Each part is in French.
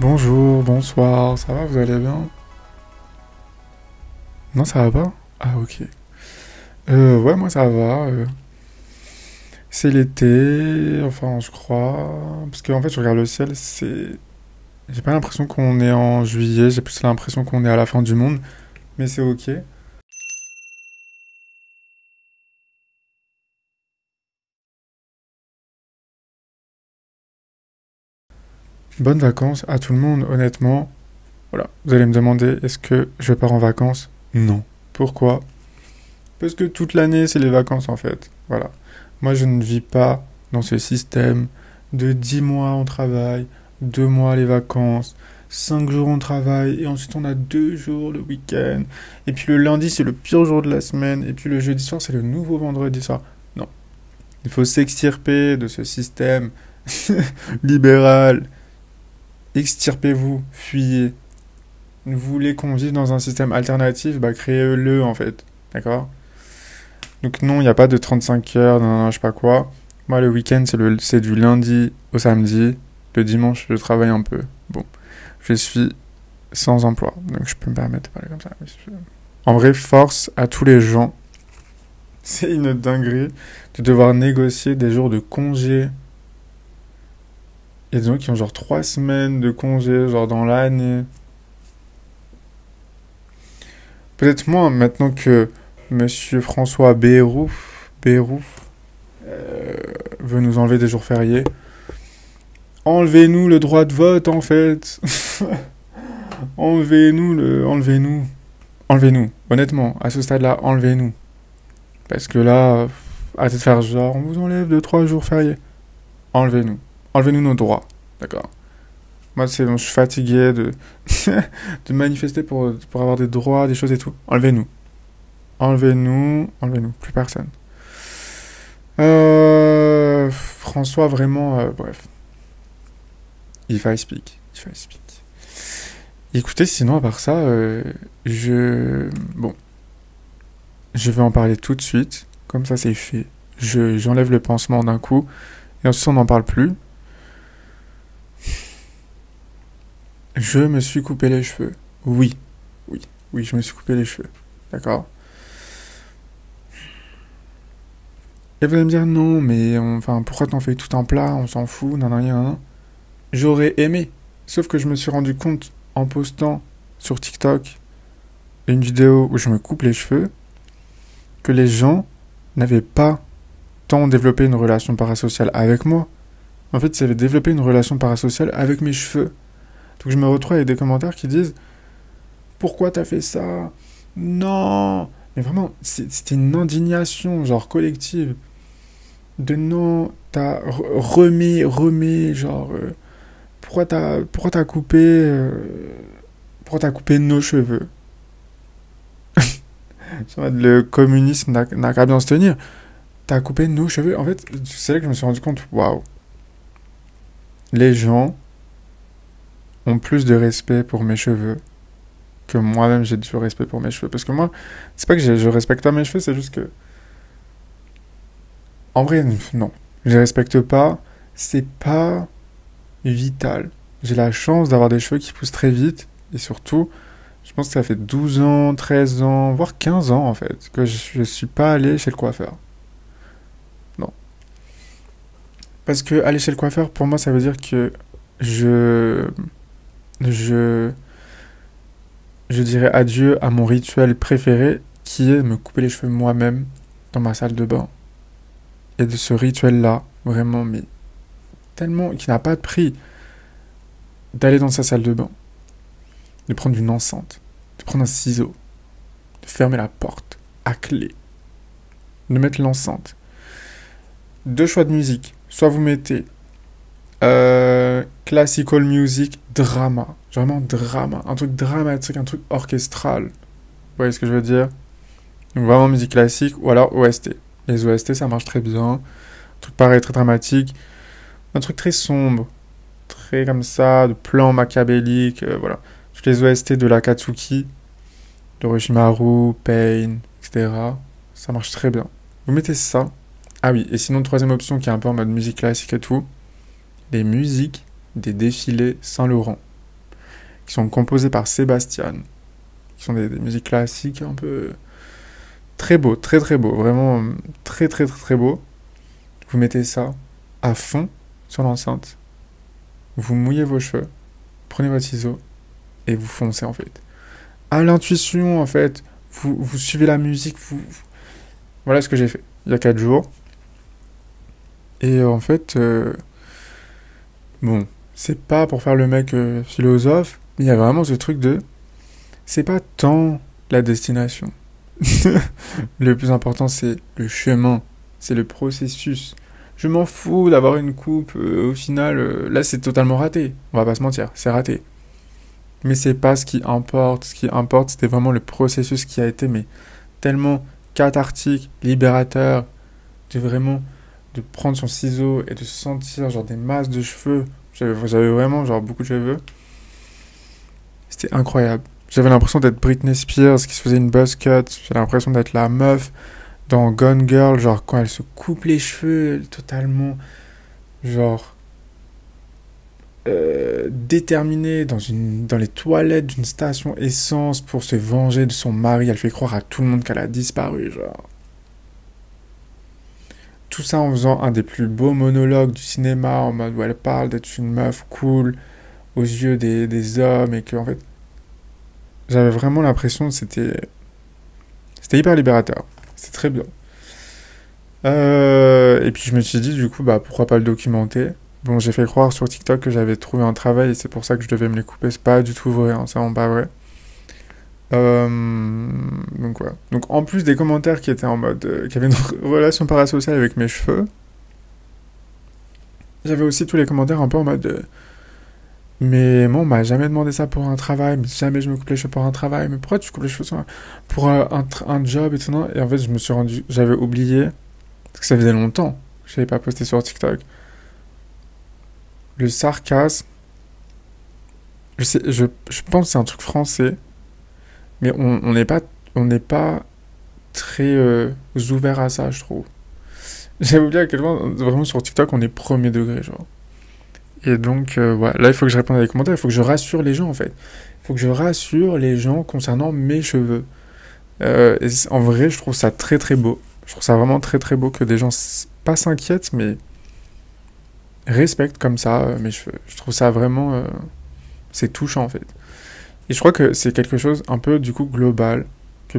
Bonjour, bonsoir, ça va, vous allez bien? Non, ça va pas? Ah, ok. Ouais, moi ça va. C'est l'été, enfin, je crois. Parce qu'en fait, je regarde le ciel, c'est. J'ai pas l'impression qu'on est en juillet, j'ai plus l'impression qu'on est à la fin du monde, mais c'est ok. Bonnes vacances à tout le monde, honnêtement. Voilà, vous allez me demander, est-ce que je pars en vacances? Non. Pourquoi? Parce que toute l'année, c'est les vacances en fait. Voilà. Moi, je ne vis pas dans ce système de 10 mois on travaille, 2 mois les vacances, 5 jours on travaille, et ensuite on a 2 jours le week-end. Et puis le lundi, c'est le pire jour de la semaine, et puis le jeudi soir, c'est le nouveau vendredi soir. Non. Il faut s'extirper de ce système libéral. Extirpez-vous, fuyez. Vous voulez qu'on vive dans un système alternatif, bah créez-le en fait. D'accord? Donc non, il n'y a pas de 35 heures, non, non, je sais pas quoi. Moi, le week-end, c'est du lundi au samedi. Le dimanche, je travaille un peu. Bon, je suis sans emploi, donc je peux me permettre de parler comme ça. En vrai, force à tous les gens. C'est une dinguerie de devoir négocier des jours de congé. Il y a des gens qui ont genre 3 semaines de congé, genre dans l'année. Peut-être moins maintenant que Monsieur François Bayrou veut nous enlever des jours fériés. Enlevez-nous le droit de vote, en fait. Enlevez-nous. Enlevez-nous. Honnêtement, à ce stade-là, enlevez-nous. Parce que là, arrêtez de faire genre, on vous enlève 2, 3 jours fériés. Enlevez-nous. Enlevez-nous nos droits. D'accord. Moi, c'est bon, je suis fatigué de manifester pour avoir des droits, des choses et tout. Enlevez-nous. Enlevez-nous. Plus personne. François, vraiment, bref. If I speak. If I speak. Écoutez, sinon, à part ça, Bon, je vais en parler tout de suite. Comme ça, c'est fait. J'enlève le pansement d'un coup. Et ensuite, on n'en parle plus. Je me suis coupé les cheveux. Oui. Oui. Oui, je me suis coupé les cheveux. D'accord? Et vous allez me dire, non, mais enfin, pourquoi t'en fais tout un plat? On s'en fout, nan. J'aurais aimé. Sauf que je me suis rendu compte, en postant sur TikTok une vidéo où je me coupe les cheveux, que les gens n'avaient pas tant développé une relation parasociale avec moi. En fait, ils avaient développé une relation parasociale avec mes cheveux. Donc je me retrouve avec des commentaires qui disent pourquoi t'as fait ça? Non. Mais vraiment, c'était une indignation, genre collective. De non, t'as remets, genre, pourquoi t'as coupé nos cheveux? Le communisme n'a qu'à bien se tenir. T'as coupé nos cheveux. En fait, c'est là que je me suis rendu compte, waouh, les gens ont plus de respect pour mes cheveux que moi-même j'ai du respect pour mes cheveux. Parce que moi, c'est pas que je respecte pas mes cheveux, c'est juste que, en vrai, non, je les respecte pas. C'est pas vital. J'ai la chance d'avoir des cheveux qui poussent très vite et surtout, je pense que ça fait 12 ans, 13 ans, voire 15 ans en fait, que je suis pas allé chez le coiffeur. Non. Parce que aller chez le coiffeur, pour moi, ça veut dire que je, je, je dirais adieu à mon rituel préféré, qui est me couper les cheveux moi-même dans ma salle de bain. Et de ce rituel-là, vraiment, mais tellement, qui n'a pas de prix, d'aller dans sa salle de bain, de prendre une enceinte, de prendre un ciseau, de fermer la porte à clé, de mettre l'enceinte. Deux choix de musique. Soit vous mettez classical music drama, vraiment drama, un truc dramatique, un truc orchestral. Vous voyez ce que je veux dire? Donc vraiment musique classique ou alors OST. Les OST ça marche très bien. Un truc pareil, très dramatique. Un truc très sombre, très comme ça, de plans machiavéliques, voilà. Toutes les OST de l'Akatsuki, de Orochimaru, Pain, etc. Ça marche très bien. Vous mettez ça. Ah oui, et sinon, troisième option qui est un peu en mode musique classique et tout, les musiques des défilés Saint-Laurent. qui sont composées par Sébastien, qui sont des musiques classiques un peu très beau, très très beau, vraiment très très très très beau. Vous mettez ça à fond sur l'enceinte, vous mouillez vos cheveux, prenez votre ciseau et vous foncez en fait. À l'intuition en fait, vous suivez la musique, voilà ce que j'ai fait il y a 4 jours. Et en fait, bon, c'est pas pour faire le mec philosophe, mais il y a vraiment ce truc de, c'est pas tant la destination. Le plus important, c'est le chemin, c'est le processus. Je m'en fous d'avoir une coupe, au final, là c'est totalement raté. On va pas se mentir, c'est raté. Mais c'est pas ce qui importe. Ce qui importe, c'était vraiment le processus qui a été mais tellement cathartique, libérateur, de vraiment de prendre son ciseau et de sentir genre des masses de cheveux. J'avais vraiment genre beaucoup de cheveux. C'était incroyable. J'avais l'impression d'être Britney Spears qui se faisait une buzz cut. J'ai l'impression d'être la meuf dans Gone Girl, genre quand elle se coupe les cheveux totalement, genre déterminée dans les toilettes d'une station essence pour se venger de son mari. Elle fait croire à tout le monde qu'elle a disparu, genre. Tout ça en faisant un des plus beaux monologues du cinéma, en mode où elle parle d'être une meuf cool aux yeux des hommes et que, en fait, j'avais vraiment l'impression que c'était hyper libérateur. C'était très bien. Et puis je me suis dit, du coup, bah pourquoi pas le documenter. Bon, j'ai fait croire sur TikTok que j'avais trouvé un travail et c'est pour ça que je devais me les couper. C'est pas du tout vrai, hein, c'est vraiment pas vrai. Donc voilà. Donc en plus des commentaires qui étaient en mode... qui avaient une relation parasociale avec mes cheveux, j'avais aussi tous les commentaires un peu en mode... mais moi, on m'a jamais demandé ça pour un travail, mais jamais je me coupe les cheveux pour un travail, mais pourquoi tu coupes les cheveux pour un job et tout, non? Et en fait, je me suis rendu... J'avais oublié, parce que ça faisait longtemps que je n'avais pas posté sur TikTok. Le sarcasme, je pense que c'est un truc français, mais on n'est pas très ouvert à ça, je trouve. J'avais oublié à quel point, vraiment sur TikTok, on est premier degré, genre. Et donc, voilà, là, il faut que je réponde à des commentaires, il faut que je rassure les gens, en fait. Il faut que je rassure les gens concernant mes cheveux. En vrai, je trouve ça très très beau. Je trouve ça vraiment très très beau que des gens pas s'inquiètent, mais respectent comme ça mes cheveux. Je trouve ça vraiment... c'est touchant, en fait. Et je crois que c'est quelque chose un peu, du coup, global, que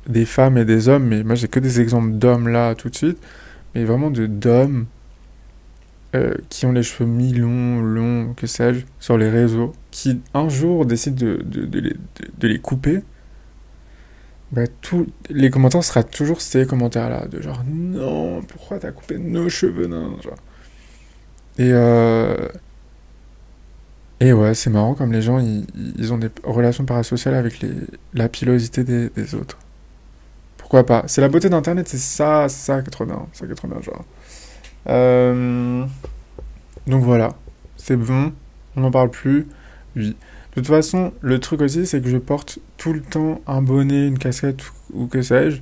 des femmes et des hommes, mais moi, j'ai que des exemples d'hommes, là, tout de suite, mais vraiment d'hommes qui ont les cheveux mi-longs, que sais-je, sur les réseaux, qui un jour décident de les couper, bah, tous les commentaires sera toujours ces commentaires-là, de genre, non, pourquoi t'as coupé nos cheveux, non, genre. Et, et ouais, c'est marrant comme les gens, ils ont des relations parasociales avec la pilosité des autres. Pourquoi pas? C'est la beauté d'Internet, c'est ça qui est trop bien, ça qui est trop bien, genre. Euh, Donc voilà, c'est bon, on n'en parle plus. Oui. De toute façon, le truc aussi, c'est que je porte tout le temps un bonnet, une casquette ou que sais-je.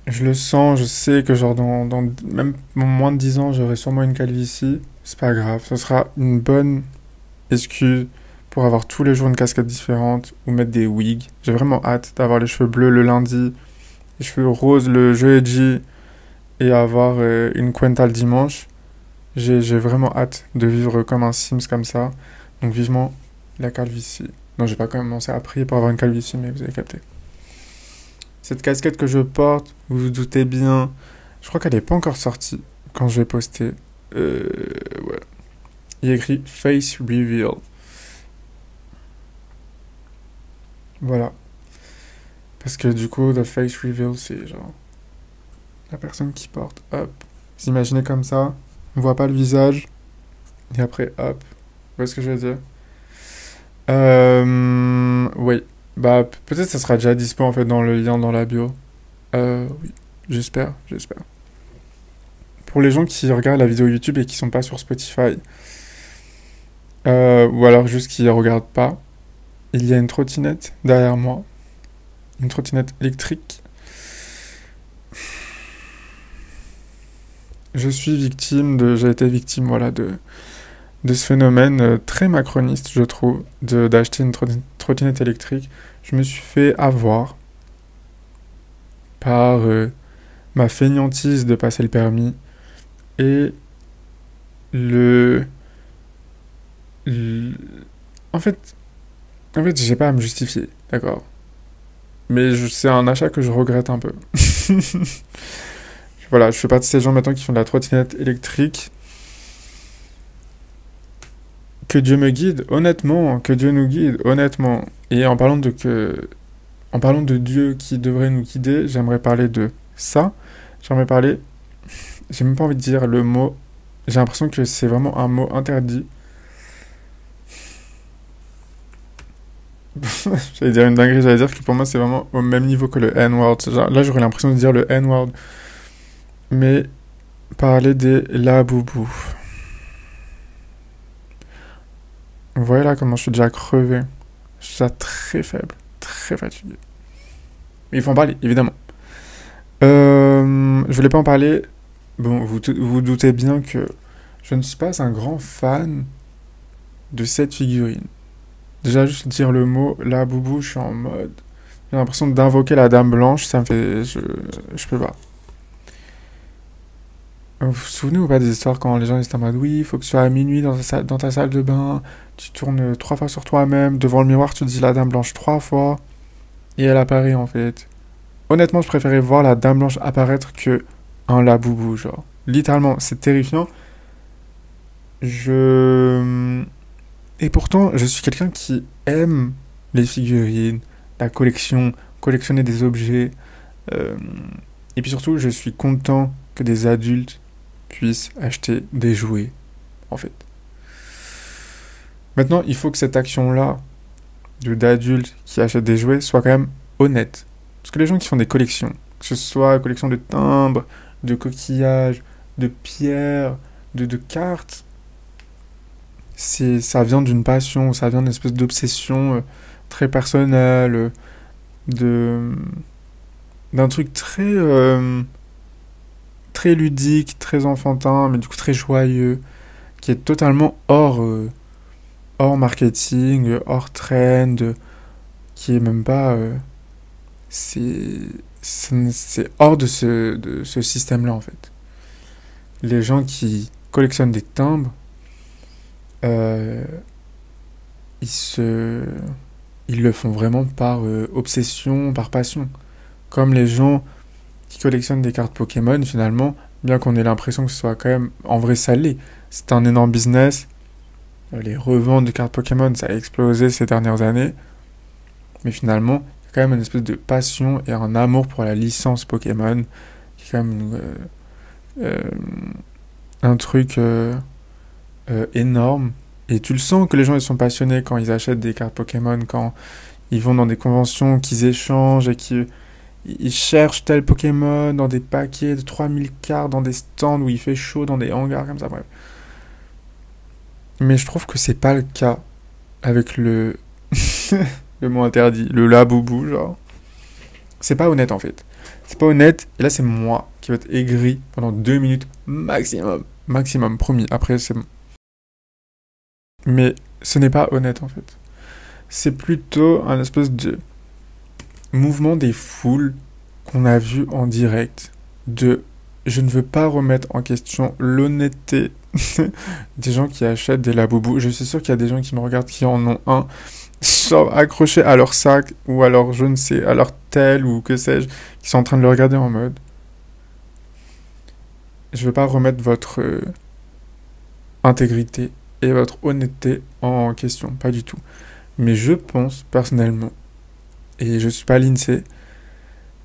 Je le sens, je sais que genre dans même moins de 10 ans, j'aurai sûrement une calvitie. C'est pas grave, ce sera une bonne excuse pour avoir tous les jours une casquette différente ou mettre des wigs. J'ai vraiment hâte d'avoir les cheveux bleus le lundi, les cheveux roses le jeudi et avoir une Cuenta le dimanche. J'ai vraiment hâte de vivre comme un Sims comme ça. Donc vivement la calvitie. Non, j'ai pas commencé à prier pour avoir une calvitie, mais vous avez capté. Cette casquette que je porte, vous vous doutez bien, je crois qu'elle n'est pas encore sortie quand je vais poster. Ouais. Il y a écrit Face Reveal. Voilà. Parce que du coup, the Face Reveal, c'est genre la personne qui porte. Hop. Vous imaginez comme ça. On voit pas le visage. Et après, hop. Vous voyez ce que je veux dire? Oui. Bah, peut-être ça sera déjà dispo en fait dans le lien dans la bio. Oui. J'espère. Pour les gens qui regardent la vidéo YouTube et qui sont pas sur Spotify, ou alors juste qui regardent pas, il y a une trottinette derrière moi. Une trottinette électrique. J'ai été victime, voilà, de ce phénomène très macroniste, je trouve, d'acheter une trottinette électrique. Je me suis fait avoir par ma fainéantise de passer le permis et le... le- En fait, j'ai pas à me justifier, d'accord? Mais c'est un achat que je regrette un peu. Voilà, je fais partie de ces gens maintenant qui font de la trottinette électrique. Que Dieu me guide, honnêtement, que Dieu nous guide, honnêtement. Et en parlant de Dieu qui devrait nous guider, j'aimerais parler de ça. J'aimerais parler, j'ai même pas envie de dire le mot, j'ai l'impression que c'est vraiment un mot interdit. J'allais dire une dinguerie, j'allais dire que pour moi c'est vraiment au même niveau que le N-word. Là j'aurais l'impression de dire le N-word. Mais parler des laboubous. Vous voyez là comment je suis déjà crevé. Je suis déjà très faible, très fatigué. Mais il faut en parler, évidemment. Je voulais pas en parler. Bon, vous doutez bien que je ne suis pas un grand fan de cette figurine. Déjà, juste dire le mot, la boubou, je suis en mode. J'ai l'impression d'invoquer la dame blanche, ça me fait. Je peux pas. Vous vous souvenez ou pas des histoires quand les gens étaient en mode oui, il faut que tu sois à minuit dans ta salle de bain, tu tournes 3 fois sur toi-même, devant le miroir, tu dis la dame blanche 3 fois, et elle apparaît en fait. Honnêtement, je préférais voir la dame blanche apparaître que un laboubou, genre. Littéralement, c'est terrifiant. Je... Et pourtant, je suis quelqu'un qui aime les figurines, la collection, collectionner des objets. euh, Et puis surtout, je suis content que des adultes puissent acheter des jouets, en fait. Maintenant, il faut que cette action-là, d'adultes qui achètent des jouets, soit quand même honnête. Parce que les gens qui font des collections, que ce soit collection de timbres, de coquillages, de pierres, de cartes, ça vient d'une passion, ça vient d'une espèce d'obsession très personnelle, de, d'un truc très ludique, très enfantin, mais du coup très joyeux, qui est totalement hors marketing, hors trend, qui est même pas... c'est, c'est hors de ce système-là, en fait. Les gens qui collectionnent des timbres, euh, ils se... Ils le font vraiment par obsession, par passion. Comme les gens qui collectionnent des cartes Pokémon, finalement, bien qu'on ait l'impression que ce soit quand même... En vrai, ça l'est. C'est un énorme business. Les reventes de cartes Pokémon, ça a explosé ces dernières années. Mais finalement, il y a quand même une espèce de passion et un amour pour la licence Pokémon, qui est quand même euh, un truc énorme. Et tu le sens que les gens ils sont passionnés quand ils achètent des cartes Pokémon, quand ils vont dans des conventions, qu'ils échangent et qu'ils ils cherchent tel Pokémon dans des paquets de 3000 cartes, dans des stands où il fait chaud, dans des hangars comme ça, bref. Mais je trouve que c'est pas le cas avec le mot interdit, le laboubou, genre. C'est pas honnête en fait. C'est pas honnête, et là c'est moi qui vais être aigri pendant 2 minutes maximum. Maximum, promis, après c'est bon. Mais ce n'est pas honnête en fait. C'est plutôt un espèce de mouvement des foules qu'on a vu en direct de je ne veux pas remettre en question l'honnêteté des gens qui achètent des laboubous. Je suis sûr qu'il y a des gens qui me regardent qui en ont un genre accroché à leur sac ou à leur je ne sais, à leur tel ou que sais-je, qui sont en train de le regarder en mode je veux pas remettre votre intégrité et votre honnêteté en question, pas du tout. Mais je pense personnellement, et je suis pas l'INSEE,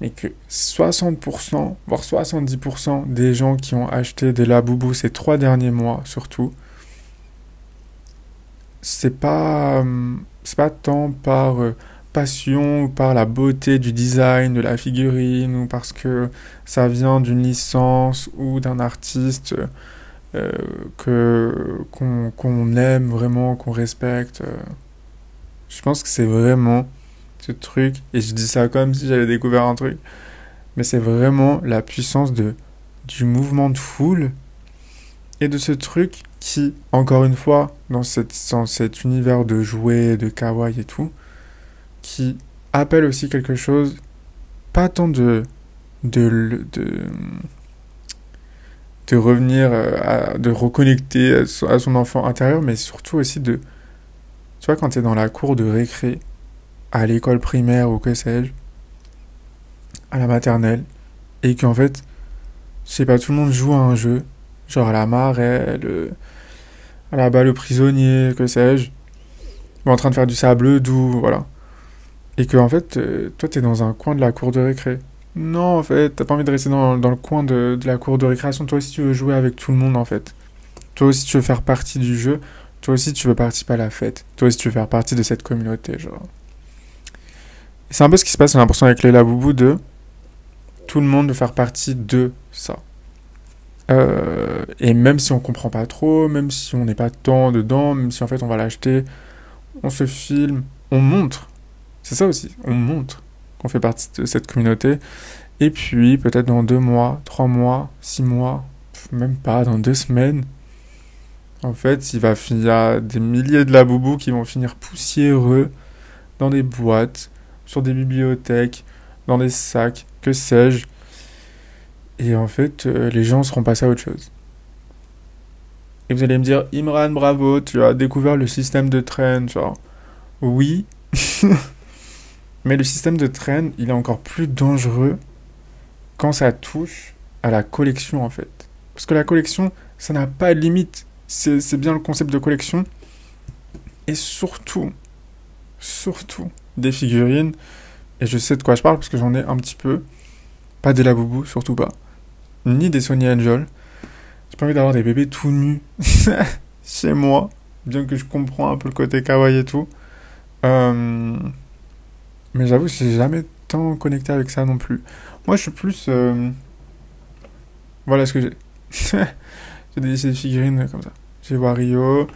mais que 60%, voire 70% des gens qui ont acheté des laboubous ces 3 derniers mois, surtout, c'est pas tant par passion ou par la beauté du design de la figurine ou parce que ça vient d'une licence ou d'un artiste euh, qu'on aime vraiment, qu'on respecte. Je pense que c'est vraiment ce truc, et je dis ça comme si j'avais découvert un truc, mais c'est vraiment la puissance du mouvement de foule et de ce truc qui, encore une fois, dans cet univers de jouets, de kawaii et tout, qui appelle aussi quelque chose, pas tant de revenir, de reconnecter à son enfant intérieur, mais surtout aussi tu vois, quand t'es dans la cour de récré, à l'école primaire ou que sais-je, à la maternelle, et qu'en fait, je sais pas, tout le monde joue à un jeu, genre à la marelle, à la balle au prisonnier, que sais-je, ou en train de faire du sable doux, voilà. Et que en fait, toi, t'es dans un coin de la cour de récré. Non, en fait, t'as pas envie de rester dans le coin de la cour de récréation. Toi aussi, tu veux jouer avec tout le monde, en fait. Toi aussi, tu veux faire partie du jeu. Toi aussi, tu veux participer à la fête. Toi aussi, tu veux faire partie de cette communauté, genre. Et c'est un peu ce qui se passe, j'ai l'impression, avec les Laboubou de tout le monde veut faire partie de ça. Et même si on comprend pas trop, même si on n'est pas tant dedans, même si en fait on va l'acheter, on se filme, on montre. C'est ça aussi, on montre qu'on fait partie de cette communauté. Et puis, peut-être dans 2 mois, 3 mois, 6 mois, même pas, dans 2 semaines, en fait, il y a des milliers de laboubous qui vont finir poussiéreux dans des boîtes, sur des bibliothèques, dans des sacs, que sais-je. Et en fait, les gens seront passés à autre chose. Et vous allez me dire, Imran, bravo, tu as découvert le système de traîne, genre. Oui, mais le système de traîne, il est encore plus dangereux quand ça touche à la collection, en fait. Parce que la collection, ça n'a pas de limite. C'est bien le concept de collection. Et surtout, des figurines. Et je sais de quoi je parle parce que j'en ai un petit peu. Pas des Labubu, surtout pas. Ni des Sony Angel. J'ai pas envie d'avoir des bébés tout nus chez moi. Bien que je comprends un peu le côté kawaii et tout. Mais j'avoue que j'ai jamais tant connecté avec ça non plus. Moi, je suis plus... Voilà ce que j'ai. J'ai des figurines comme ça. J'ai Wario.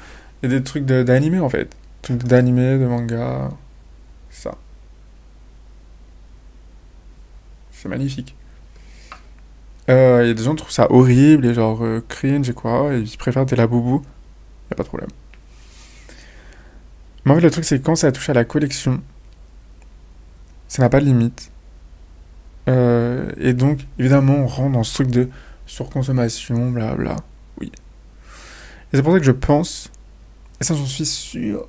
Il y a des trucs d'animé en fait. Trucs d'animé, de manga. Ça. C'est magnifique. Il y a des gens qui trouvent ça horrible et genre cringe et quoi. Et ils préfèrent des laboubou. Y a pas de problème. Mais en fait, le truc, c'est que quand ça touche à la collection, ça n'a pas de limite. Et donc, évidemment, on rentre dans ce truc de surconsommation, blabla. Oui. Et c'est pour ça que je pense, et ça j'en suis sûr,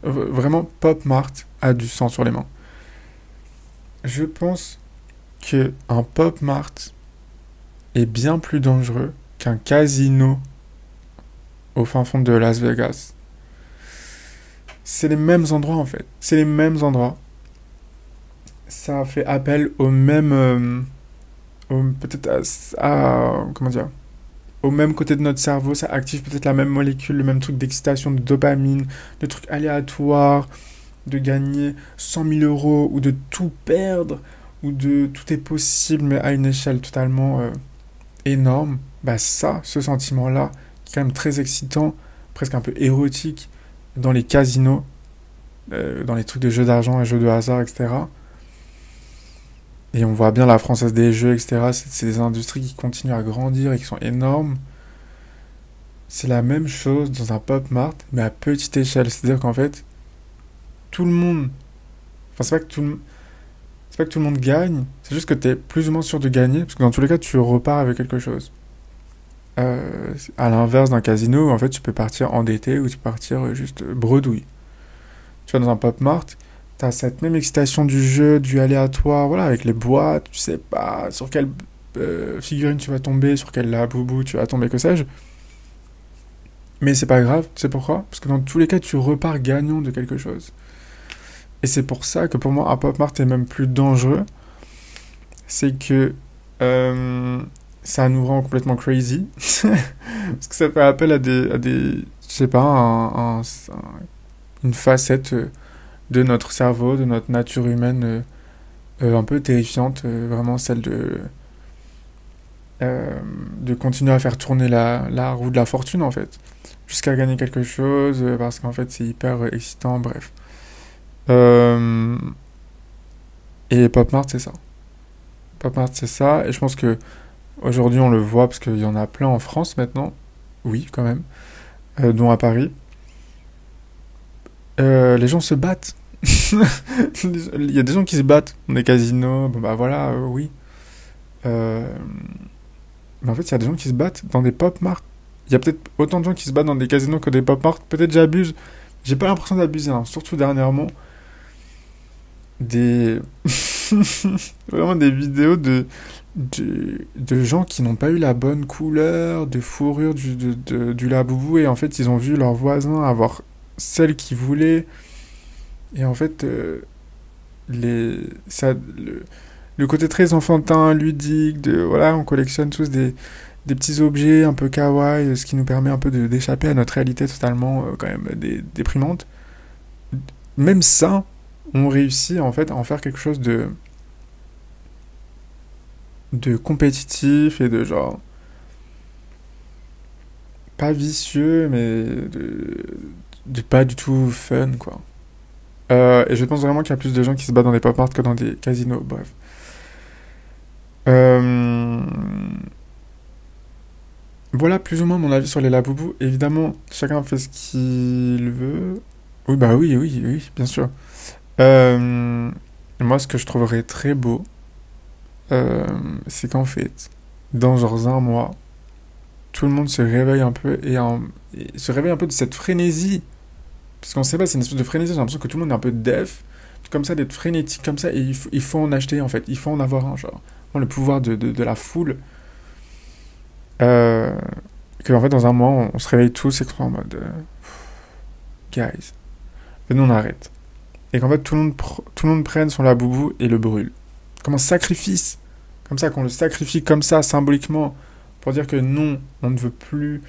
vraiment Pop Mart a du sang sur les mains. Je pense que un Pop Mart est bien plus dangereux qu'un casino au fin fond de Las Vegas. C'est les mêmes endroits en fait. C'est les mêmes endroits. Ça fait appel au même, peut-être comment dire, au même côté de notre cerveau. Ça active peut-être la même molécule, le même truc d'excitation, de dopamine, de trucs aléatoires, de gagner 100 000 euros ou de tout perdre ou de tout est possible mais à une échelle totalement énorme. Bah ça, ce sentiment-là, qui est quand même très excitant, presque un peu érotique dans les casinos, dans les trucs de jeux d'argent et jeux de hasard, etc. Et on voit bien la Française des Jeux, etc. C'est des industries qui continuent à grandir et qui sont énormes. C'est la même chose dans un Pop Mart, mais à petite échelle. C'est-à-dire qu'en fait, tout le monde... Enfin, c'est pas que tout le monde gagne, c'est juste que tu es plus ou moins sûr de gagner, parce que dans tous les cas, tu repars avec quelque chose. À l'inverse d'un casino, en fait, tu peux partir endetté ou tu peux partir juste bredouille. Tu vas dans un Pop Mart, t'as cette même excitation du jeu, du aléatoire, voilà, avec les boîtes, tu sais pas sur quelle figurine tu vas tomber, sur quelle laboubou tu vas tomber, que sais-je. Mais c'est pas grave, tu sais pourquoi? Parce que dans tous les cas, tu repars gagnant de quelque chose. Et c'est pour ça que pour moi, un Pop Mart est même plus dangereux. C'est que ça nous rend complètement crazy. Parce que ça fait appel à des je sais pas, une facette de notre cerveau, de notre nature humaine un peu terrifiante, vraiment celle de continuer à faire tourner la roue de la fortune en fait, jusqu'à gagner quelque chose, parce qu'en fait c'est hyper excitant, bref. Et Pop Mart c'est ça. Pop Mart c'est ça, et je pense que Aujourd'hui, on le voit parce qu'il y en a plein en France maintenant. Oui, quand même. Dont à Paris. Les gens se battent. Il y a des gens qui se battent dans des casinos. Bon, bah voilà, oui. Euh, mais en fait, il y a des gens qui se battent dans des pop mart. Il y a peut-être autant de gens qui se battent dans des casinos que des pop mart. Peut-être j'abuse. J'ai pas l'impression d'abuser, hein. Surtout dernièrement. Des. Vraiment des vidéos de gens qui n'ont pas eu la bonne couleur de fourrure du laboubou et en fait ils ont vu leurs voisins avoir celle qu'ils voulaient et en fait le côté très enfantin, ludique, voilà, on collectionne tous des petits objets un peu kawaii, ce qui nous permet un peu d'échapper à notre réalité totalement quand même déprimante. Même ça, on réussit en fait à en faire quelque chose de compétitif et de genre pas vicieux mais de pas du tout fun quoi. Et je pense vraiment qu'il y a plus de gens qui se battent dans des pop art que dans des casinos, bref. Euh, Voilà plus ou moins mon avis sur les laboubous. Évidemment, chacun fait ce qu'il veut. Oui, bah oui, oui, oui, bien sûr. Euh, Moi, ce que je trouverais très beau, euh, c'est qu'en fait, dans genre un mois, tout le monde se réveille un peu et se réveille un peu de cette frénésie. Parce qu'on sait pas, c'est une espèce de frénésie, j'ai l'impression que tout le monde est un peu def, comme ça, d'être frénétique comme ça, et il faut en acheter en fait, il faut en avoir un, genre. Le pouvoir de la foule. Euh, que en fait, dans un mois, on se réveille tous et qu'on est en mode guys, venez, on arrête. Et qu'en fait, tout le monde prenne son laboubou et le brûle. Comme un sacrifice. Comme ça, qu'on le sacrifie comme ça, symboliquement, pour dire que non, on ne veut plus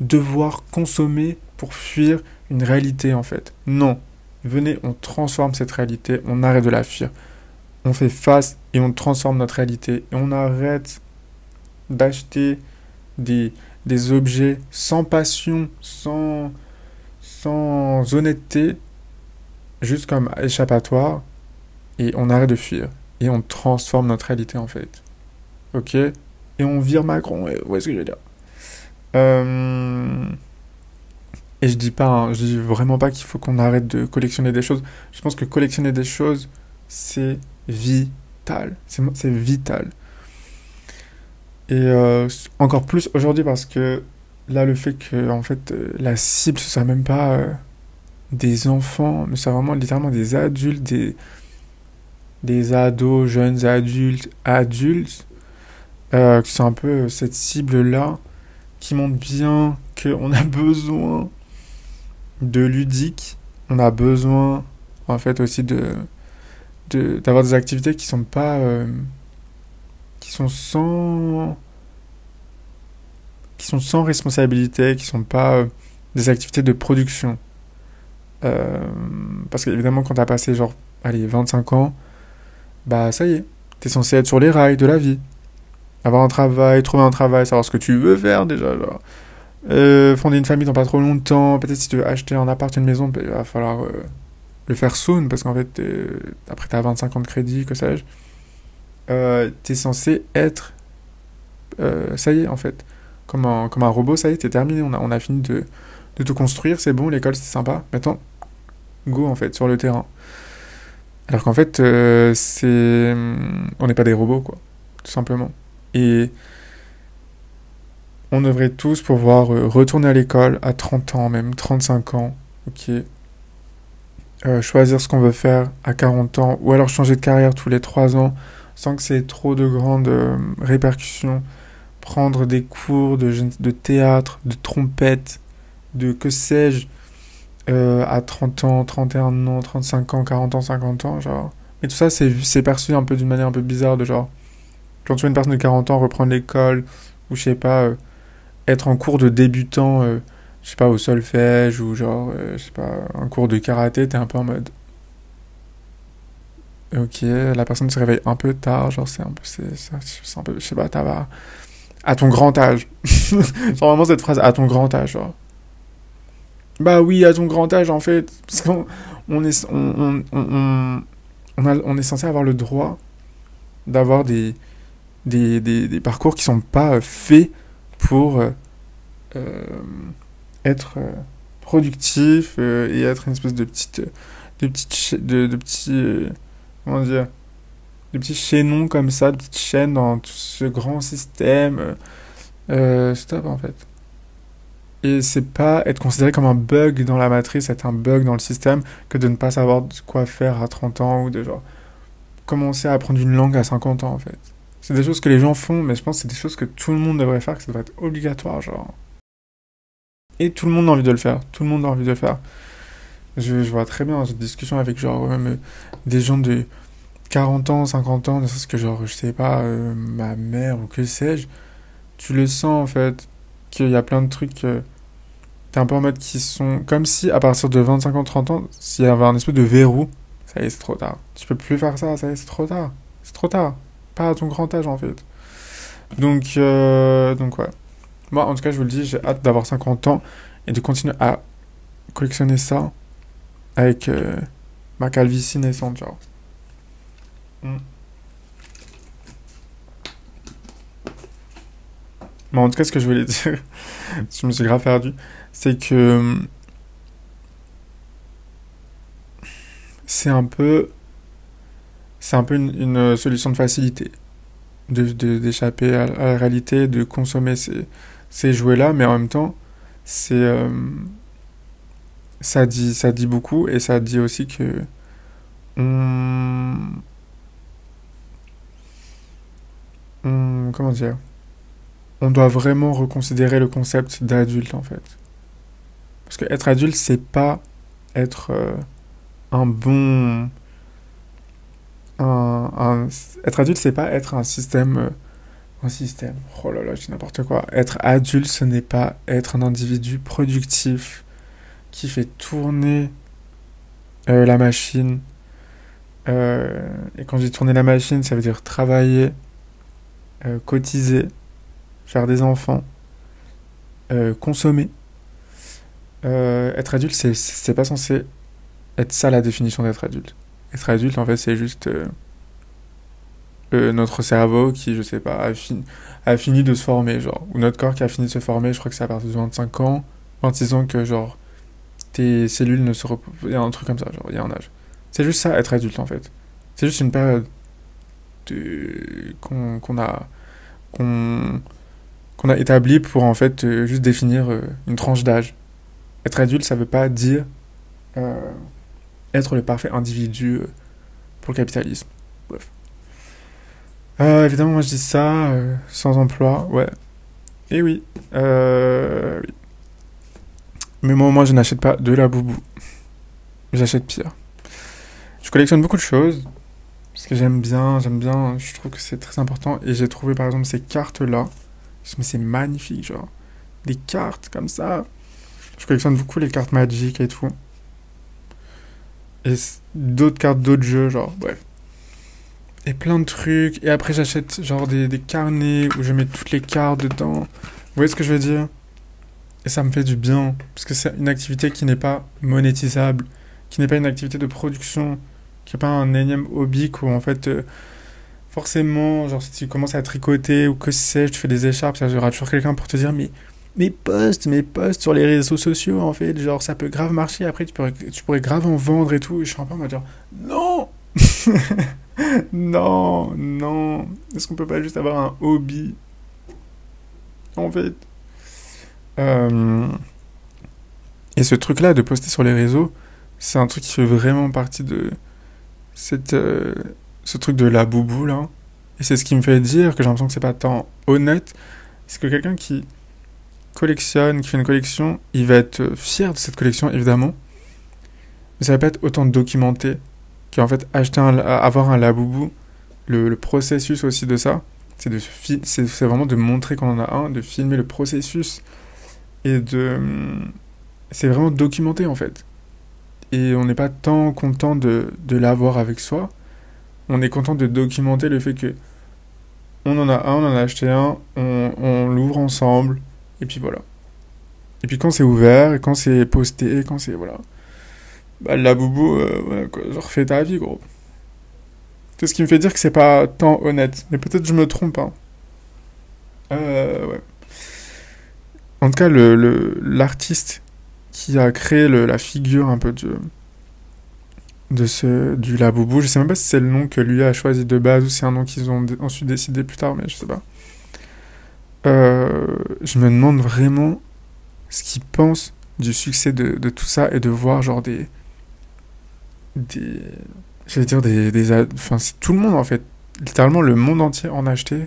devoir consommer pour fuir une réalité en fait. Non, venez, on transforme cette réalité, on arrête de la fuir. On fait face et on transforme notre réalité. Et on arrête d'acheter des objets sans passion, sans honnêteté, juste comme échappatoire. Et on arrête de fuir. Et on transforme notre réalité en fait. Ok. Et on vire Macron. Et où est-ce que je vais dire euh... Et je dis pas, hein, je dis vraiment pas qu'il faut qu'on arrête de collectionner des choses. Je pense que collectionner des choses, c'est vital. C'est vital. Et encore plus aujourd'hui parce que là, le fait que en fait, la cible, ce soit même pas des enfants, mais c'est vraiment littéralement des adultes, des ados, jeunes adultes, qui sont un peu cette cible-là, qui montre bien qu'on a besoin de ludique, on a besoin en fait aussi d'avoir des activités qui sont pas qui sont sans responsabilité, qui sont pas des activités de production. Parce qu'évidemment quand t'as passé genre allez 25 ans, bah ça y est, t'es censé être sur les rails de la vie, avoir un travail, trouver un travail, savoir ce que tu veux faire déjà, genre. Fonder une famille dans pas trop longtemps, peut-être si tu veux acheter un appart, une maison, bah, il va falloir le faire soon, parce qu'en fait, après t'as 25 ans de crédit, que sais-je, t'es censé être, ça y est, en fait, comme un robot, ça y est, t'es terminé, on a fini de tout construire, c'est bon, l'école c'était sympa, maintenant, go, en fait, sur le terrain. Alors qu'en fait, on n'est pas des robots, quoi, tout simplement. Et on devrait tous pouvoir retourner à l'école à 30 ans, même 35 ans, ok. Choisir ce qu'on veut faire à 40 ans, ou alors changer de carrière tous les 3 ans, sans que c'est trop de grandes répercussions. Prendre des cours de théâtre, de trompette, de que sais-je, à 30 ans, 31 ans, 35 ans, 40 ans, 50 ans, genre. Mais tout ça, c'est perçu un peu d'une manière un peu bizarre, de genre, quand tu vois une personne de 40 ans reprendre l'école, ou je sais pas, être en cours de débutant, je sais pas, au solfège, ou genre, je sais pas, un cours de karaté, t'es un peu en mode, ok, la personne se réveille un peu tard, genre, c'est un peu, je sais pas, t'as à ton grand âge. Genre vraiment cette phrase, à ton grand âge, genre. Bah oui, à ton grand âge, en fait, parce qu'on on est, on est censé avoir le droit d'avoir des parcours qui sont pas faits pour euh, être productif et être une espèce de petits, comment dire, de petits chaînons comme ça, de petites chaînes dans tout ce grand système. C'est top en fait. Et c'est pas être considéré comme un bug dans la matrice, être un bug dans le système, que de ne pas savoir quoi faire à 30 ans ou de genre commencer à apprendre une langue à 50 ans en fait. C'est des choses que les gens font, mais je pense que c'est des choses que tout le monde devrait faire, que ça devrait être obligatoire, genre. Et tout le monde a envie de le faire. Tout le monde a envie de le faire. Je vois très bien dans cette discussion avec genre même des gens de 40 ans, 50 ans, ne serait-ce que genre, je sais pas, ma mère ou que sais-je. Tu le sens en fait, qu'il y a plein de trucs, t'es un peu en mode qui sont comme si à partir de 25 ans, 30 ans, s'il y avait un espèce de verrou, ça y est, c'est trop tard. Tu peux plus faire ça, ça y est, c'est trop tard. C'est trop tard. Pas à ton grand âge en fait. Donc ouais. Moi, en tout cas, je vous le dis, j'ai hâte d'avoir 50 ans et de continuer à collectionner ça avec ma calvitie naissante, genre. Mm. Mais en tout cas, ce que je voulais dire, je me suis grave perdu, c'est que c'est un peu, c'est un peu une solution de facilité, d'échapper à la réalité, de consommer ces jouets-là, mais en même temps, c'est, ça dit beaucoup et ça dit aussi que on, comment dire, on doit vraiment reconsidérer le concept d'adulte en fait. Parce que être adulte, c'est pas être un bon. Être adulte, c'est pas être un système. Un système. Oh là là, je dis n'importe quoi. Être adulte, ce n'est pas être un individu productif qui fait tourner la machine. Et quand je dis tourner la machine, ça veut dire travailler, cotiser, faire des enfants, consommer. Être adulte, c'est pas censé être ça la définition d'être adulte. Être adulte, en fait, c'est juste notre cerveau qui, je sais pas, a fini de se former, genre. Ou notre corps qui a fini de se former, je crois que c'est à partir de 25 ans, 26 ans que, genre, tes cellules ne se reposent. Il y a un truc comme ça, genre, il y a un âge. C'est juste ça, être adulte, en fait. C'est juste une période qu'on a, qu'on, qu'on a établie pour, en fait, juste définir une tranche d'âge. Être adulte, ça veut pas dire euh, être le parfait individu pour le capitalisme. Bref. Évidemment, moi je dis ça, sans emploi, ouais. Et oui, oui. Mais moi, je n'achète pas de la boubou. J'achète pire. Je collectionne beaucoup de choses, parce que j'aime bien, je trouve que c'est très important. Et j'ai trouvé par exemple ces cartes-là. Mais c'est magnifique, genre. Des cartes comme ça. Je collectionne beaucoup les cartes Magic et tout. Et d'autres cartes d'autres jeux, genre, bref. Et plein de trucs. Et après, j'achète genre des carnets où je mets toutes les cartes dedans. Vous voyez ce que je veux dire? Et ça me fait du bien. Parce que c'est une activité qui n'est pas monétisable, qui n'est pas une activité de production, qui n'est pas un énième hobby où en fait, forcément, genre si tu commences à tricoter ou que sais-je, tu fais des écharpes, il y aura toujours quelqu'un pour te dire mais mes posts sur les réseaux sociaux, en fait, genre ça peut grave marcher, après tu pourrais grave en vendre et tout. Et je suis un peu en mode genre non. Non, non. Est-ce qu'on peut pas juste avoir un hobby en fait? Euh, Et ce truc-là de poster sur les réseaux, c'est un truc qui fait vraiment partie de cette, ce truc de la boubou là. Et c'est ce qui me fait dire que j'ai l'impression que c'est pas tant honnête. C'est que quelqu'un qui collectionne, qui fait une collection, il va être fier de cette collection évidemment. Mais ça va pas être autant documenté qu'en fait avoir un laboubou. Le processus aussi de ça, c'est vraiment de montrer qu'on en a un, de filmer le processus et c'est vraiment documenté en fait. Et on n'est pas tant content de l'avoir avec soi. On est content de documenter le fait que on en a un, on en a acheté un, on l'ouvre ensemble, et puis voilà. Et puis quand c'est ouvert, et quand c'est posté, et quand c'est voilà. Bah la boubou, ouais, quoi, genre fais ta vie gros. C'est ce qui me fait dire que c'est pas tant honnête. Mais peut-être je me trompe, hein. Ouais. En tout cas, l'artiste qui a créé la figure un peu du Laboubou, je sais même pas si c'est le nom que lui a choisi de base ou si c'est un nom qu'ils ont ensuite décidé plus tard, mais je sais pas. Je me demande vraiment ce qu'il pense du succès de tout ça et de voir genre des j'allais dire enfin c'est tout le monde en fait, littéralement le monde entier en a acheté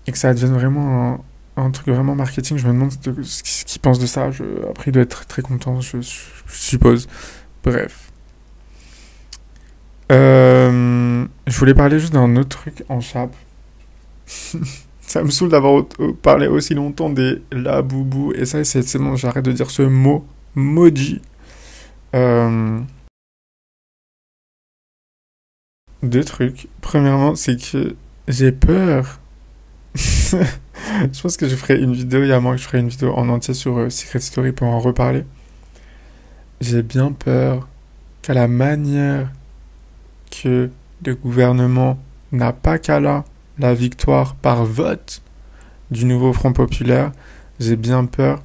et que ça devienne vraiment un truc vraiment marketing. Je me demande ce qu'il pense de ça. Après il doit être très content, je suppose. Bref, je voulais parler juste d'un autre truc en chape. Ça me saoule d'avoir parlé aussi longtemps des Laboubou. Et ça, c'est bon, j'arrête de dire ce mot. Maudit. Deux trucs. Premièrement, c'est que j'ai peur. Je pense que je ferai une vidéo, il y a moins que je ferai une vidéo en entier sur Secret Story pour en reparler. J'ai bien peur qu'à la manière que le gouvernement n'a pas qu'à la victoire par vote du nouveau Front Populaire, j'ai bien peur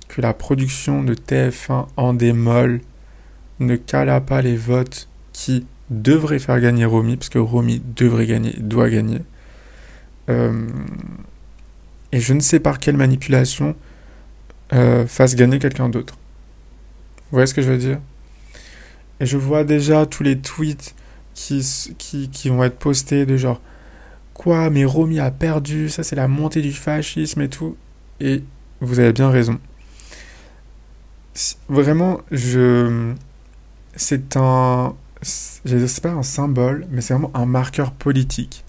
que la production de TF1 en démol ne cala pas les votes qui devraient faire gagner Romy, parce que Romy devrait gagner, doit gagner. Et je ne sais par quelle manipulation fasse gagner quelqu'un d'autre. Vous voyez ce que je veux dire? Et je vois déjà tous les tweets qui vont être postés de genre quoi, mais Romy a perdu, ça c'est la montée du fascisme et tout. Et vous avez bien raison. Vraiment, c'est pas un symbole, mais c'est vraiment un marqueur politique.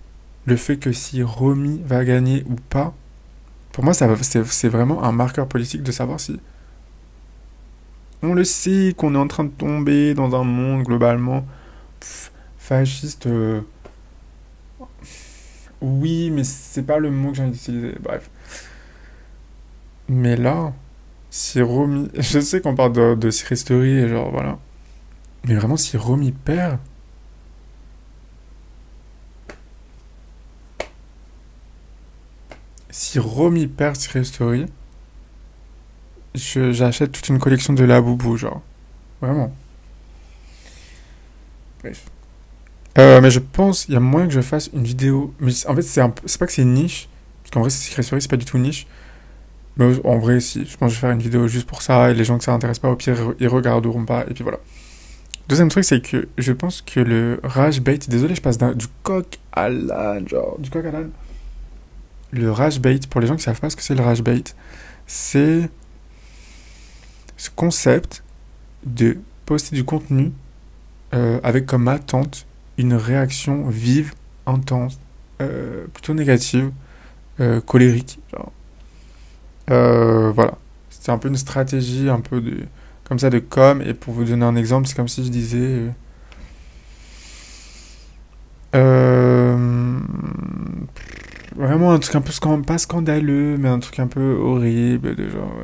Le fait que si Romy va gagner ou pas, pour moi, c'est vraiment un marqueur politique de savoir si... On le sait qu'on est en train de tomber dans un monde globalement fasciste. Oui, mais c'est pas le mot que j'ai envie d'utiliser. Bref. Mais là, si Romy... Je sais qu'on parle de Secret Story et genre, voilà. Mais vraiment, si Romy perd... Si Romy perd Secret Story, j'achète toute une collection de Laboubou, genre. Vraiment. Bref. Mais je pense, il y a moyen que je fasse une vidéo. Mais en fait, c'est pas que c'est une niche. Parce qu'en vrai, Secret Story, c'est pas du tout niche. Mais en vrai, si. Je pense que je vais faire une vidéo juste pour ça. Et les gens que ça intéresse pas, au pire, ils regarderont pas. Et puis voilà. Deuxième truc, c'est que je pense que le rage bait. Désolé, je passe du coq à l'âne. Genre, du coq à l'âne. Le rage bait, pour les gens qui savent pas ce que c'est le rage bait, c'est ce concept de poster du contenu avec comme attente une réaction vive, intense, plutôt négative, colérique. Genre. Voilà. C'est un peu une stratégie un peu comme ça de com. Et pour vous donner un exemple, c'est comme si je disais... vraiment un truc un peu pas scandaleux, mais un truc un peu horrible, de genre...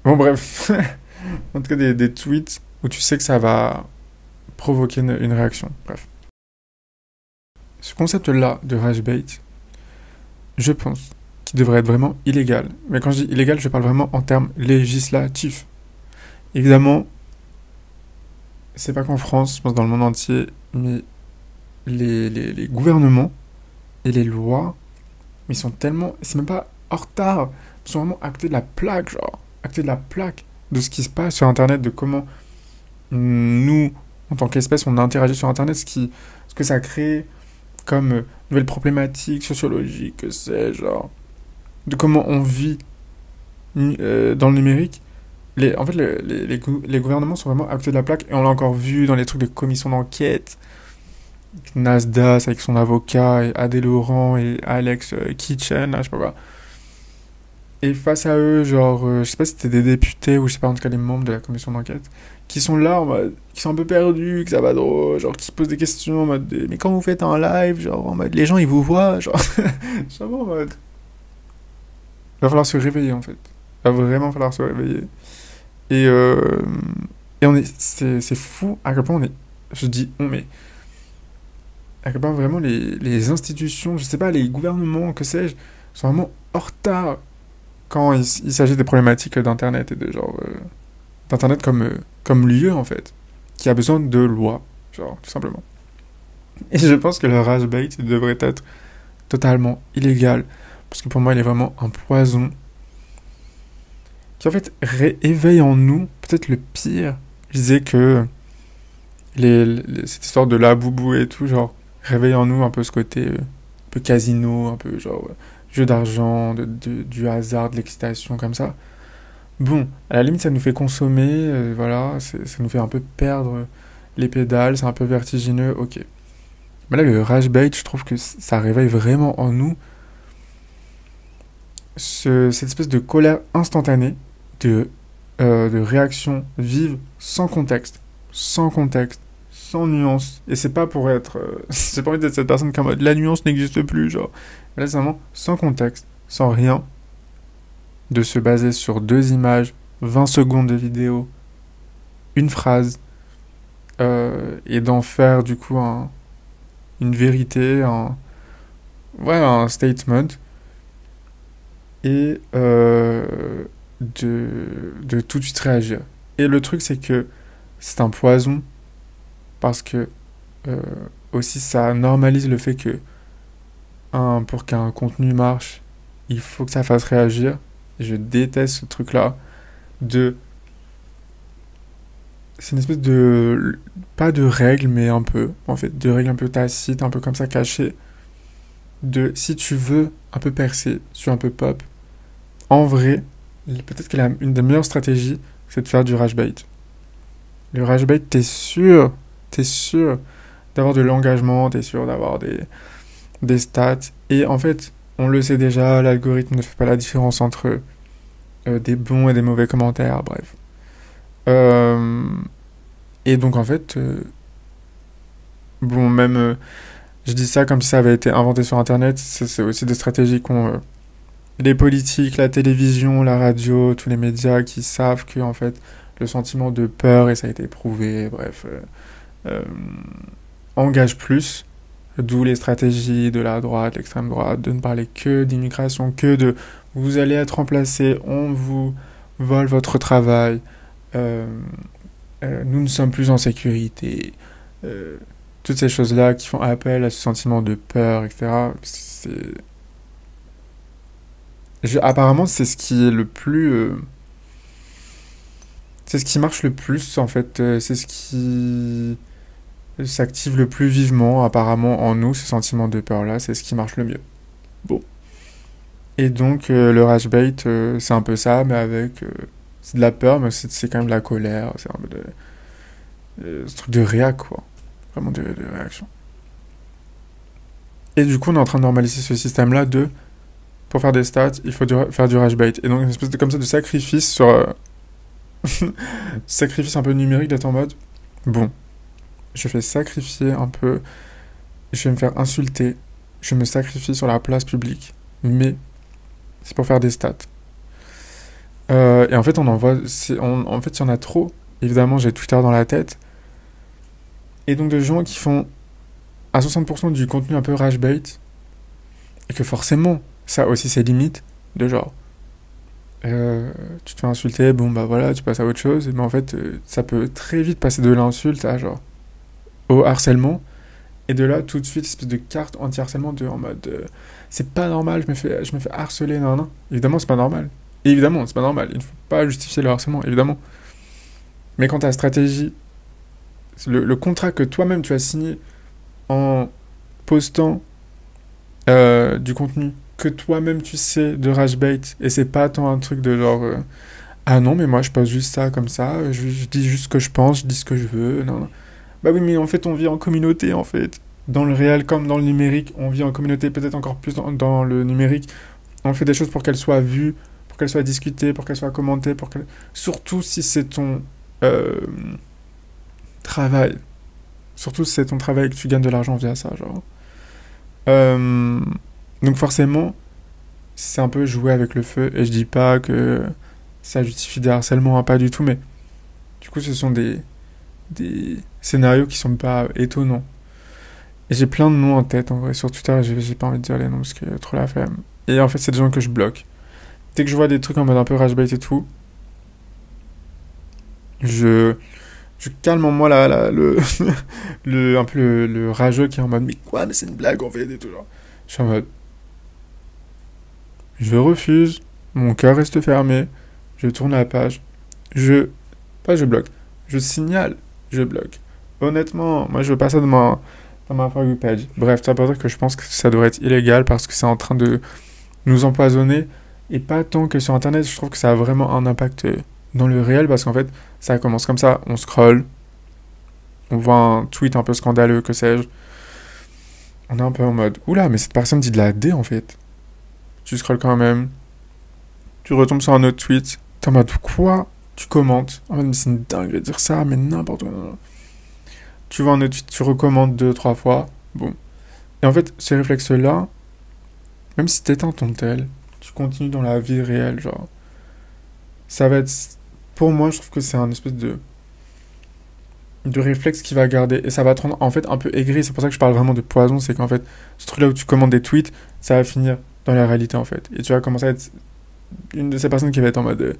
Bon bref, en tout cas des tweets où tu sais que ça va provoquer une réaction. Bref. Ce concept-là de rage bait, je pense qu'il devrait être vraiment illégal. Mais quand je dis illégal, je parle vraiment en termes législatifs. Évidemment, c'est pas qu'en France, je pense dans le monde entier, mais les gouvernements et les lois, ils sont tellement... C'est même pas en retard, ils sont vraiment actés de la plaque, genre. Actés de la plaque de ce qui se passe sur Internet, de comment nous, en tant qu'espèce, on interagit sur Internet, ce que ça crée comme nouvelles problématiques sociologiques, que sais genre, de comment on vit dans le numérique. En fait, les gouvernements sont vraiment actés de la plaque, et on l'a encore vu dans les trucs de commission d'enquête, Nasdaq avec son avocat, et Adé Laurent et Alex Kitchen, là, je sais pas quoi. Et face à eux, genre, je sais pas si c'était des députés ou je sais pas, en tout cas des membres de la commission d'enquête, qui sont là en mode, qui sont un peu perdus, que ça va trop, genre, qui se posent des questions en mode, mais quand vous faites un live, genre, en mode, les gens ils vous voient, genre, je sais pas, en mode. Il va falloir se réveiller en fait. Il va vraiment falloir se réveiller. Et, euh, et c'est fou à quel point on est, je dis on, mais à quel point vraiment les institutions, je sais pas, les gouvernements, que sais-je, sont vraiment en retard quand il s'agit des problématiques d'Internet et de genre, d'Internet comme lieu en fait, qui a besoin de lois, genre, tout simplement. Et je pense que le rage bait devrait être totalement illégal, parce que pour moi il est vraiment un poison qui en fait éveille en nous peut-être le pire. Je disais que cette histoire de la boubou et tout, genre, réveille en nous un peu ce côté un peu casino, un peu genre jeu d'argent, du hasard, de l'excitation, comme ça. Bon, à la limite, ça nous fait consommer, voilà, ça nous fait un peu perdre les pédales, c'est un peu vertigineux, ok. Mais là, le rage bait, je trouve que ça réveille vraiment en nous cette espèce de colère instantanée, de réaction vive, sans contexte, sans nuance. Et c'est pas pour être, j'ai pas envie d'être cette personne qui est en mode la nuance n'existe plus, genre. Mais là, c'est vraiment sans contexte, sans rien, de se baser sur 2 images, 20 secondes de vidéo, une phrase, et d'en faire du coup une vérité, un statement, et de tout de suite réagir. Et le truc, c'est que c'est un poison parce que euh, aussi ça normalise le fait que pour qu'un contenu marche, il faut que ça fasse réagir. Et je déteste ce truc-là de... C'est une espèce de... Pas de règle, mais un peu, en fait, de règles un peu tacites, un peu comme ça cachées. De si tu veux un peu percer, si tu veux un peu pop, en vrai, peut-être que une des meilleures stratégies, c'est de faire du rage bait. Le rage bait, t'es sûr d'avoir de l'engagement, t'es sûr d'avoir des stats. Et en fait, on le sait déjà, l'algorithme ne fait pas la différence entre des bons et des mauvais commentaires, bref. Euh, et donc en fait, bon, même, je dis ça comme si ça avait été inventé sur Internet, c'est aussi des stratégies qu'ont les politiques, la télévision, la radio, tous les médias qui savent que en fait, le sentiment de peur, et ça a été prouvé, bref, euh, engage plus. D'où les stratégies de la droite, l'extrême droite, de ne parler que d'immigration, que de vous allez être remplacé, on vous vole votre travail, euh, nous ne sommes plus en sécurité. Euh, Toutes ces choses-là qui font appel à ce sentiment de peur, etc. Apparemment, c'est ce qui est le plus... c'est ce qui marche le plus, en fait. C'est ce qui s'active le plus vivement, apparemment, en nous, ce sentiment de peur-là. C'est ce qui marche le mieux. Bon. Et donc, le rage bait, c'est un peu ça, mais avec... c'est de la peur, mais c'est quand même de la colère. C'est un peu ce truc de réac, quoi. Vraiment de réaction. Et du coup, on est en train de normaliser ce système-là de... Pour faire des stats, il faut faire du rage bait. Et donc, une espèce de, comme ça, de sacrifice sur... sacrifice un peu numérique d'être en mode... Bon, je vais sacrifier un peu... Je vais me faire insulter. Je me sacrifie sur la place publique. Mais c'est pour faire des stats. Et en fait, on en voit... en fait, il y en a trop. Évidemment, j'ai Twitter dans la tête. Et donc, de gens qui font à 60% du contenu un peu rage bait. Et que forcément, ça aussi, c'est limite. De genre... tu te fais insulter, bon bah voilà, tu passes à autre chose. Mais en fait, ça peut très vite passer de l'insulte à genre... au harcèlement. Et de là, tout de suite, espèce de carte anti-harcèlement en mode c'est pas normal, je me fais harceler, non, non. Évidemment, c'est pas normal. Et évidemment, c'est pas normal. Il ne faut pas justifier le harcèlement, évidemment. Mais quand ta stratégie, le contrat que toi-même tu as signé en postant du contenu que toi-même tu sais de rage bait, et c'est pas tant un truc de genre ah non, mais moi je poste juste ça comme ça, je dis juste ce que je pense, je dis ce que je veux, non, non. Bah oui, mais en fait, on vit en communauté, en fait. Dans le réel comme dans le numérique, on vit en communauté, peut-être encore plus dans le numérique. On fait des choses pour qu'elles soient vues, pour qu'elles soient discutées, pour qu'elles soient commentées, surtout si c'est ton travail. Surtout si c'est ton travail et que tu gagnes de l'argent via ça, genre. Donc forcément, c'est un peu jouer avec le feu. Et je dis pas que ça justifie des harcèlements, hein, pas du tout, mais du coup, ce sont des scénarios qui sont pas étonnants. Et j'ai plein de noms en tête, en vrai, sur Twitter, et j'ai pas envie de dire les noms parce que trop la flemme. Et en fait, c'est des gens que je bloque. Dès que je vois des trucs en mode un peu rage bait et tout, je, je calme en moi un peu le rageux qui est en mode mais quoi, mais c'est une blague en fait et tout genre. Je suis en mode je refuse, mon cœur reste fermé, je tourne la page, pas je bloque, je signale, je bloque. Honnêtement, moi je veux pas ça dans ma For You page. Bref, ça veut dire que je pense que ça devrait être illégal parce que c'est en train de nous empoisonner et pas tant que sur internet, je trouve que ça a vraiment un impact dans le réel parce qu'en fait, ça commence comme ça, on scrolle, on voit un tweet un peu scandaleux, que sais-je, on est un peu en mode oula, mais cette personne dit de la D en fait. Tu scrolles quand même, tu retombes sur un autre tweet, t'es en mode quoi? Tu commentes, en mode mais c'est une dingue de dire ça, mais n'importe quoi. Tu vois un autre tweet, tu recommandes deux, trois fois, bon. Et en fait, ces réflexes-là, même si t'éteins ton tel, tu continues dans la vie réelle, genre. Ça va être. Pour moi, je trouve que c'est un espèce de réflexe qui va garder. Et ça va te rendre en fait un peu aigri. C'est pour ça que je parle vraiment de poison. C'est qu'en fait, ce truc-là où tu commandes des tweets, ça va finir dans la réalité en fait. Et tu vas commencer à être une de ces personnes qui va être en mode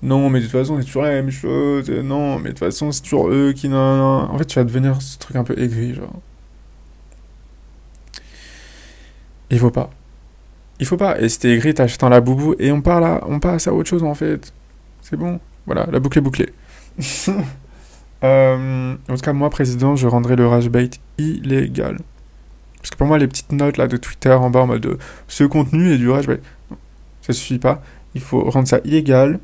non, mais de toute façon, c'est toujours la même chose. Non, mais de toute façon, c'est toujours eux qui. Non, non. En fait, tu vas devenir ce truc un peu aigri, genre. Il faut pas. Il faut pas. Et si t'es aigri, t'achètes un la boubou et on passe à autre chose en fait. C'est bon. Voilà, la boucle est bouclée. En tout cas, moi, président, je rendrai le rage bait illégal. Parce que pour moi, les petites notes là de Twitter en bas en mode ce contenu est du rage bait, ça suffit pas. Il faut rendre ça illégal.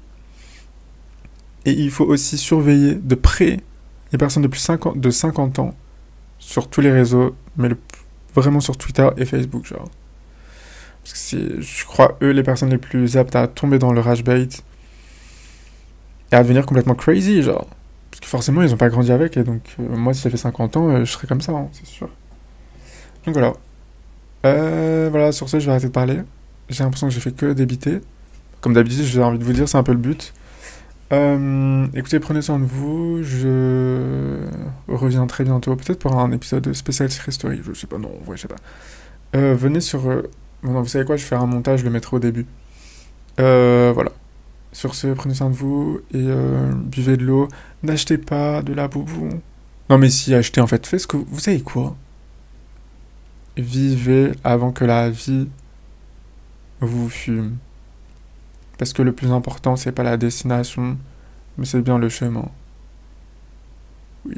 Et il faut aussi surveiller de près les personnes de 50 ans sur tous les réseaux, mais vraiment sur Twitter et Facebook, genre. Parce que c'est, je crois, eux, les personnes les plus aptes à tomber dans le rage bait et à devenir complètement crazy, genre. Parce que forcément, ils ont pas grandi avec, et donc, moi, si j'avais 50 ans, je serais comme ça, hein, c'est sûr. Donc voilà. Voilà, sur ce, je vais arrêter de parler. J'ai l'impression que j'ai fait que débiter. Comme d'habitude, j'ai envie de vous dire, c'est un peu le but. Écoutez, prenez soin de vous. Je reviens très bientôt, peut-être pour un épisode spécial Secret Story. Je sais pas, non, ouais, je sais pas. Venez sur. Non, vous savez quoi, je vais faire un montage, je le mettrai au début. Voilà. Sur ce, prenez soin de vous et buvez de l'eau. N'achetez pas de la boubou. Non, mais si, achetez en fait. Faites ce que vous savez quoi. Vivez avant que la vie vous fume. Parce que le plus important, c'est pas la destination, mais c'est bien le chemin. Oui.